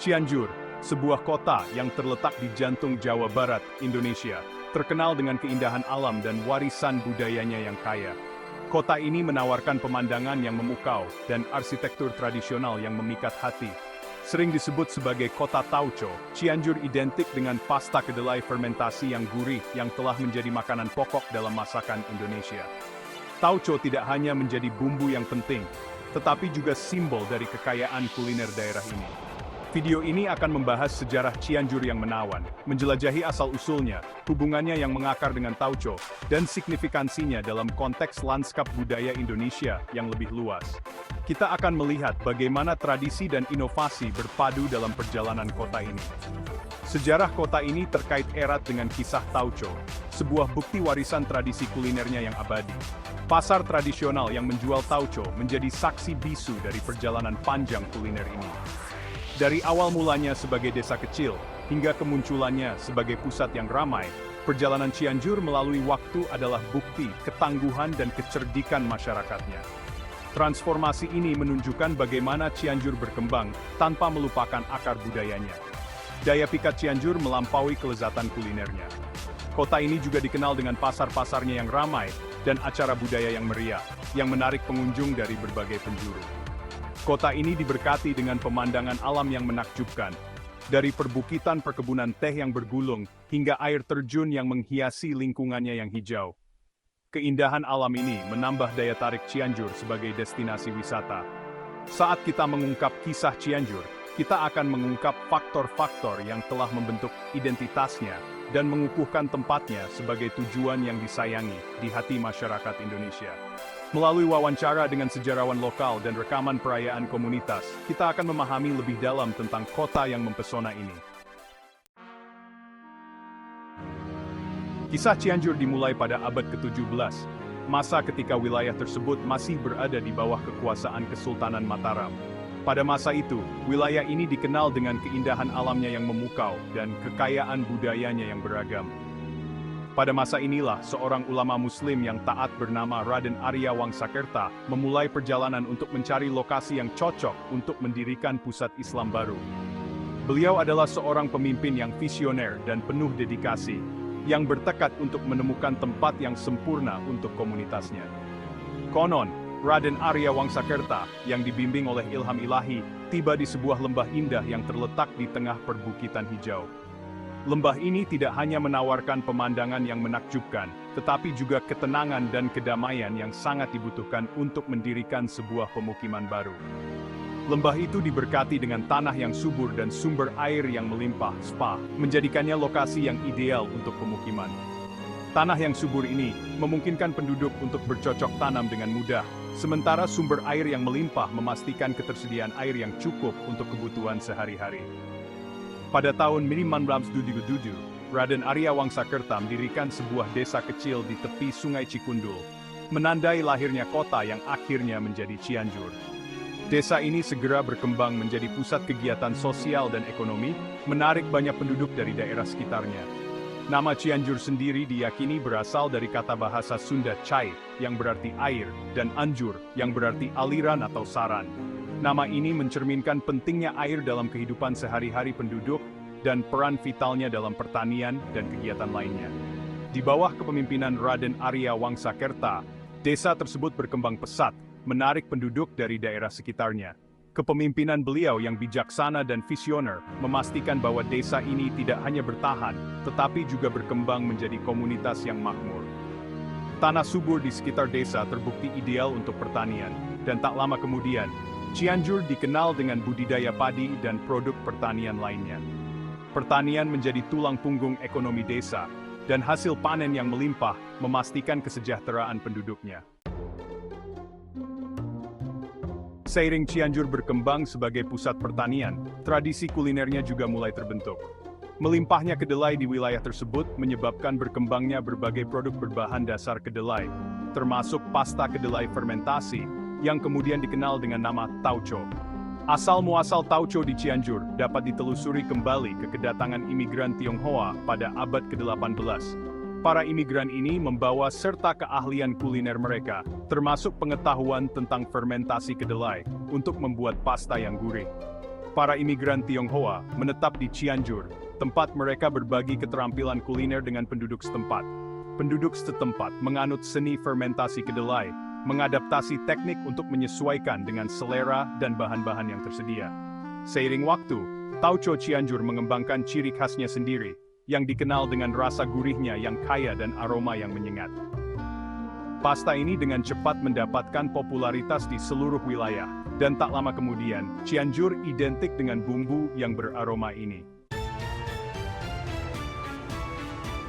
Cianjur, sebuah kota yang terletak di jantung Jawa Barat, Indonesia, terkenal dengan keindahan alam dan warisan budayanya yang kaya. Kota ini menawarkan pemandangan yang memukau dan arsitektur tradisional yang memikat hati. Sering disebut sebagai kota tauco, Cianjur identik dengan pasta kedelai fermentasi yang gurih yang telah menjadi makanan pokok dalam masakan Indonesia. Tauco tidak hanya menjadi bumbu yang penting, tetapi juga simbol dari kekayaan kuliner daerah ini. Video ini akan membahas sejarah Cianjur yang menawan, menjelajahi asal-usulnya, hubungannya yang mengakar dengan tauco, dan signifikansinya dalam konteks lanskap budaya Indonesia yang lebih luas. Kita akan melihat bagaimana tradisi dan inovasi berpadu dalam perjalanan kota ini. Sejarah kota ini terkait erat dengan kisah tauco, sebuah bukti warisan tradisi kulinernya yang abadi. Pasar tradisional yang menjual tauco menjadi saksi bisu dari perjalanan panjang kuliner ini. Dari awal mulanya sebagai desa kecil, hingga kemunculannya sebagai pusat yang ramai, perjalanan Cianjur melalui waktu adalah bukti ketangguhan dan kecerdikan masyarakatnya. Transformasi ini menunjukkan bagaimana Cianjur berkembang tanpa melupakan akar budayanya. Daya pikat Cianjur melampaui kelezatan kulinernya. Kota ini juga dikenal dengan pasar-pasarnya yang ramai dan acara budaya yang meriah, yang menarik pengunjung dari berbagai penjuru. Kota ini diberkati dengan pemandangan alam yang menakjubkan, dari perbukitan perkebunan teh yang bergulung, hingga air terjun yang menghiasi lingkungannya yang hijau. Keindahan alam ini menambah daya tarik Cianjur sebagai destinasi wisata. Saat kita mengungkap kisah Cianjur, kita akan mengungkap faktor-faktor yang telah membentuk identitasnya, dan mengukuhkan tempatnya sebagai tujuan yang disayangi di hati masyarakat Indonesia. Melalui wawancara dengan sejarawan lokal dan rekaman perayaan komunitas, kita akan memahami lebih dalam tentang kota yang mempesona ini. Kisah Cianjur dimulai pada abad ke-17, masa ketika wilayah tersebut masih berada di bawah kekuasaan Kesultanan Mataram. Pada masa itu, wilayah ini dikenal dengan keindahan alamnya yang memukau dan kekayaan budayanya yang beragam. Pada masa inilah, seorang ulama muslim yang taat bernama Raden Arya Wangsakerta memulai perjalanan untuk mencari lokasi yang cocok untuk mendirikan pusat Islam baru. Beliau adalah seorang pemimpin yang visioner dan penuh dedikasi, yang bertekad untuk menemukan tempat yang sempurna untuk komunitasnya. Konon, Raden Arya Wangsakerta, yang dibimbing oleh ilham ilahi, tiba di sebuah lembah indah yang terletak di tengah perbukitan hijau. Lembah ini tidak hanya menawarkan pemandangan yang menakjubkan, tetapi juga ketenangan dan kedamaian yang sangat dibutuhkan untuk mendirikan sebuah pemukiman baru. Lembah itu diberkati dengan tanah yang subur dan sumber air yang melimpah, spa, menjadikannya lokasi yang ideal untuk pemukiman. Tanah yang subur ini memungkinkan penduduk untuk bercocok tanam dengan mudah, sementara sumber air yang melimpah memastikan ketersediaan air yang cukup untuk kebutuhan sehari-hari. Pada tahun 1977, Raden Arya Wangsakerta mendirikan sebuah desa kecil di tepi Sungai Cikundul, menandai lahirnya kota yang akhirnya menjadi Cianjur. Desa ini segera berkembang menjadi pusat kegiatan sosial dan ekonomi, menarik banyak penduduk dari daerah sekitarnya. Nama Cianjur sendiri diyakini berasal dari kata bahasa Sunda cai, yang berarti air, dan anjur, yang berarti aliran atau saran. Nama ini mencerminkan pentingnya air dalam kehidupan sehari-hari penduduk dan peran vitalnya dalam pertanian dan kegiatan lainnya. Di bawah kepemimpinan Raden Arya Wangsakerta, desa tersebut berkembang pesat, menarik penduduk dari daerah sekitarnya. Kepemimpinan beliau yang bijaksana dan visioner memastikan bahwa desa ini tidak hanya bertahan, tetapi juga berkembang menjadi komunitas yang makmur. Tanah subur di sekitar desa terbukti ideal untuk pertanian, dan tak lama kemudian, Cianjur dikenal dengan budidaya padi dan produk pertanian lainnya. Pertanian menjadi tulang punggung ekonomi desa, dan hasil panen yang melimpah memastikan kesejahteraan penduduknya. Seiring Cianjur berkembang sebagai pusat pertanian, tradisi kulinernya juga mulai terbentuk. Melimpahnya kedelai di wilayah tersebut menyebabkan berkembangnya berbagai produk berbahan dasar kedelai, termasuk pasta kedelai fermentasi, yang kemudian dikenal dengan nama tauco. Asal-muasal tauco di Cianjur dapat ditelusuri kembali ke kedatangan imigran Tionghoa pada abad ke-18. Para imigran ini membawa serta keahlian kuliner mereka, termasuk pengetahuan tentang fermentasi kedelai, untuk membuat pasta yang gurih. Para imigran Tionghoa menetap di Cianjur, tempat mereka berbagi keterampilan kuliner dengan penduduk setempat. Penduduk setempat menganut seni fermentasi kedelai, mengadaptasi teknik untuk menyesuaikan dengan selera dan bahan-bahan yang tersedia. Seiring waktu, tauco Cianjur mengembangkan ciri khasnya sendiri, yang dikenal dengan rasa gurihnya yang kaya dan aroma yang menyengat. Pasta ini dengan cepat mendapatkan popularitas di seluruh wilayah, dan tak lama kemudian, Cianjur identik dengan bumbu yang beraroma ini.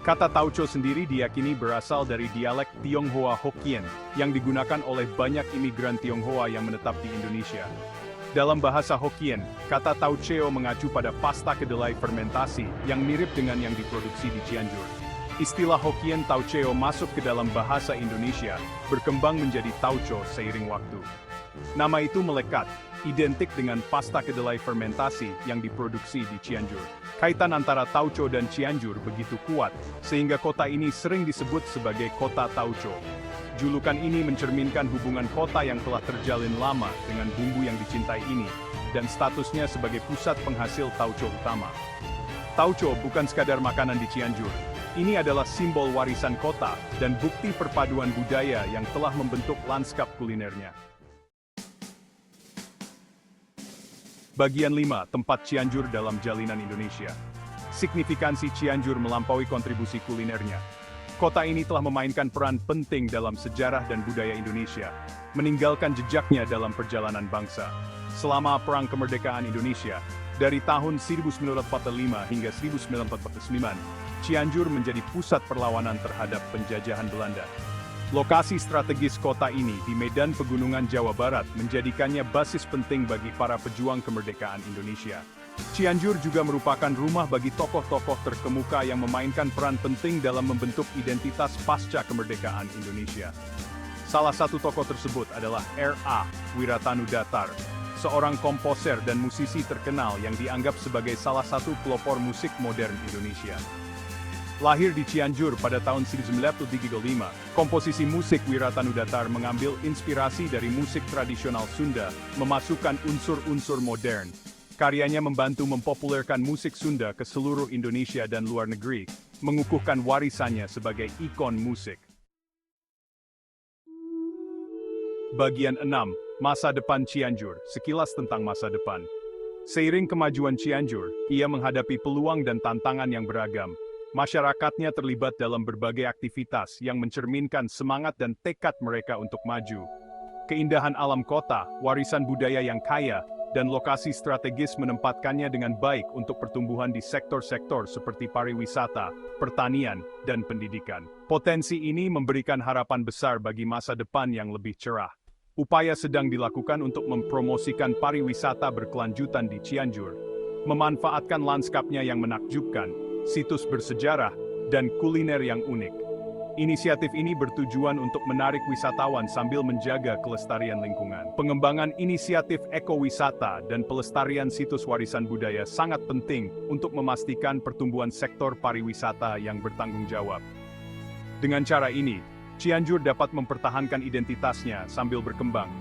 Kata tauco sendiri diyakini berasal dari dialek Tionghoa Hokkien, yang digunakan oleh banyak imigran Tionghoa yang menetap di Indonesia. Dalam bahasa Hokkien, kata tauco mengacu pada pasta kedelai fermentasi yang mirip dengan yang diproduksi di Cianjur. Istilah Hokkien tauco masuk ke dalam bahasa Indonesia, berkembang menjadi tauco seiring waktu. Nama itu melekat, identik dengan pasta kedelai fermentasi yang diproduksi di Cianjur. Kaitan antara tauco dan Cianjur begitu kuat, sehingga kota ini sering disebut sebagai kota tauco. Julukan ini mencerminkan hubungan kota yang telah terjalin lama dengan bumbu yang dicintai ini, dan statusnya sebagai pusat penghasil tauco utama. Tauco bukan sekadar makanan di Cianjur. Ini adalah simbol warisan kota dan bukti perpaduan budaya yang telah membentuk lanskap kulinernya. Bagian 5. Tempat Cianjur dalam jalinan Indonesia. Signifikansi Cianjur melampaui kontribusi kulinernya. Kota ini telah memainkan peran penting dalam sejarah dan budaya Indonesia, meninggalkan jejaknya dalam perjalanan bangsa. Selama Perang Kemerdekaan Indonesia, dari tahun 1945 hingga 1949, Cianjur menjadi pusat perlawanan terhadap penjajahan Belanda. Lokasi strategis kota ini di medan pegunungan Jawa Barat menjadikannya basis penting bagi para pejuang kemerdekaan Indonesia. Cianjur juga merupakan rumah bagi tokoh-tokoh terkemuka yang memainkan peran penting dalam membentuk identitas pasca kemerdekaan Indonesia. Salah satu tokoh tersebut adalah R.A. Wiratanudatar, seorang komposer dan musisi terkenal yang dianggap sebagai salah satu pelopor musik modern Indonesia. Lahir di Cianjur pada tahun 1935, komposisi musik Wiratanudatar mengambil inspirasi dari musik tradisional Sunda, memasukkan unsur-unsur modern. Karyanya membantu mempopulerkan musik Sunda ke seluruh Indonesia dan luar negeri, mengukuhkan warisannya sebagai ikon musik. Bagian 6. Masa depan Cianjur, sekilas tentang masa depan. Seiring kemajuan Cianjur, ia menghadapi peluang dan tantangan yang beragam. Masyarakatnya terlibat dalam berbagai aktivitas yang mencerminkan semangat dan tekad mereka untuk maju. Keindahan alam kota, warisan budaya yang kaya, dan lokasi strategis menempatkannya dengan baik untuk pertumbuhan di sektor-sektor seperti pariwisata, pertanian, dan pendidikan. Potensi ini memberikan harapan besar bagi masa depan yang lebih cerah. Upaya sedang dilakukan untuk mempromosikan pariwisata berkelanjutan di Cianjur, memanfaatkan lanskapnya yang menakjubkan, situs bersejarah, dan kuliner yang unik. Inisiatif ini bertujuan untuk menarik wisatawan sambil menjaga kelestarian lingkungan. Pengembangan inisiatif ekowisata dan pelestarian situs warisan budaya sangat penting untuk memastikan pertumbuhan sektor pariwisata yang bertanggung jawab. Dengan cara ini, Cianjur dapat mempertahankan identitasnya sambil berkembang.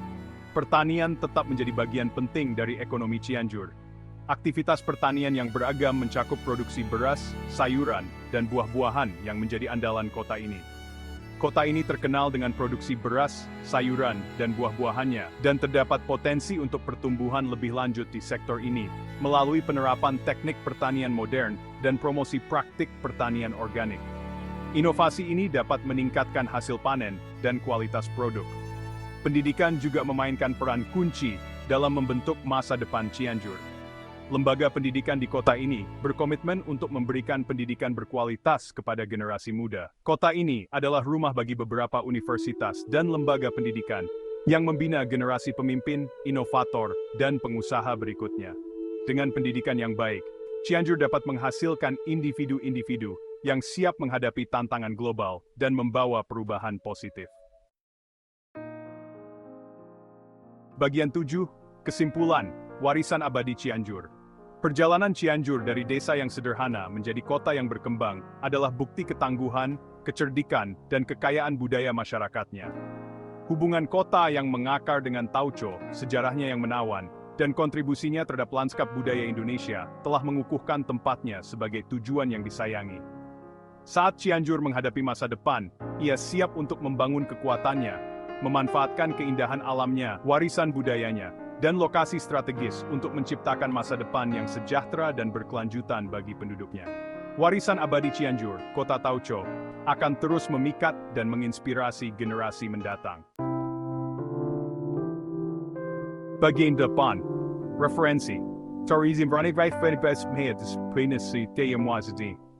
Pertanian tetap menjadi bagian penting dari ekonomi Cianjur. Aktivitas pertanian yang beragam mencakup produksi beras, sayuran, dan buah-buahan yang menjadi andalan kota ini. Kota ini terkenal dengan produksi beras, sayuran, dan buah-buahannya, dan terdapat potensi untuk pertumbuhan lebih lanjut di sektor ini, melalui penerapan teknik pertanian modern dan promosi praktik pertanian organik. Inovasi ini dapat meningkatkan hasil panen dan kualitas produk. Pendidikan juga memainkan peran kunci dalam membentuk masa depan Cianjur. Lembaga pendidikan di kota ini berkomitmen untuk memberikan pendidikan berkualitas kepada generasi muda. Kota ini adalah rumah bagi beberapa universitas dan lembaga pendidikan yang membina generasi pemimpin, inovator, dan pengusaha berikutnya. Dengan pendidikan yang baik, Cianjur dapat menghasilkan individu-individu yang siap menghadapi tantangan global dan membawa perubahan positif. Bagian 7. Kesimpulan, warisan abadi Cianjur. Perjalanan Cianjur dari desa yang sederhana menjadi kota yang berkembang adalah bukti ketangguhan, kecerdikan, dan kekayaan budaya masyarakatnya. Hubungan kota yang mengakar dengan tauco, sejarahnya yang menawan, dan kontribusinya terhadap lanskap budaya Indonesia telah mengukuhkan tempatnya sebagai tujuan yang disayangi. Saat Cianjur menghadapi masa depan, ia siap untuk membangun kekuatannya, memanfaatkan keindahan alamnya, warisan budayanya, dan lokasi strategis untuk menciptakan masa depan yang sejahtera dan berkelanjutan bagi penduduknya. Warisan abadi Cianjur, Kota Tauco, akan terus memikat dan menginspirasi generasi mendatang. Bagian depan, referensi. Tourism Running Right Fenibes Meads, Penisi, Tayam Wazadin.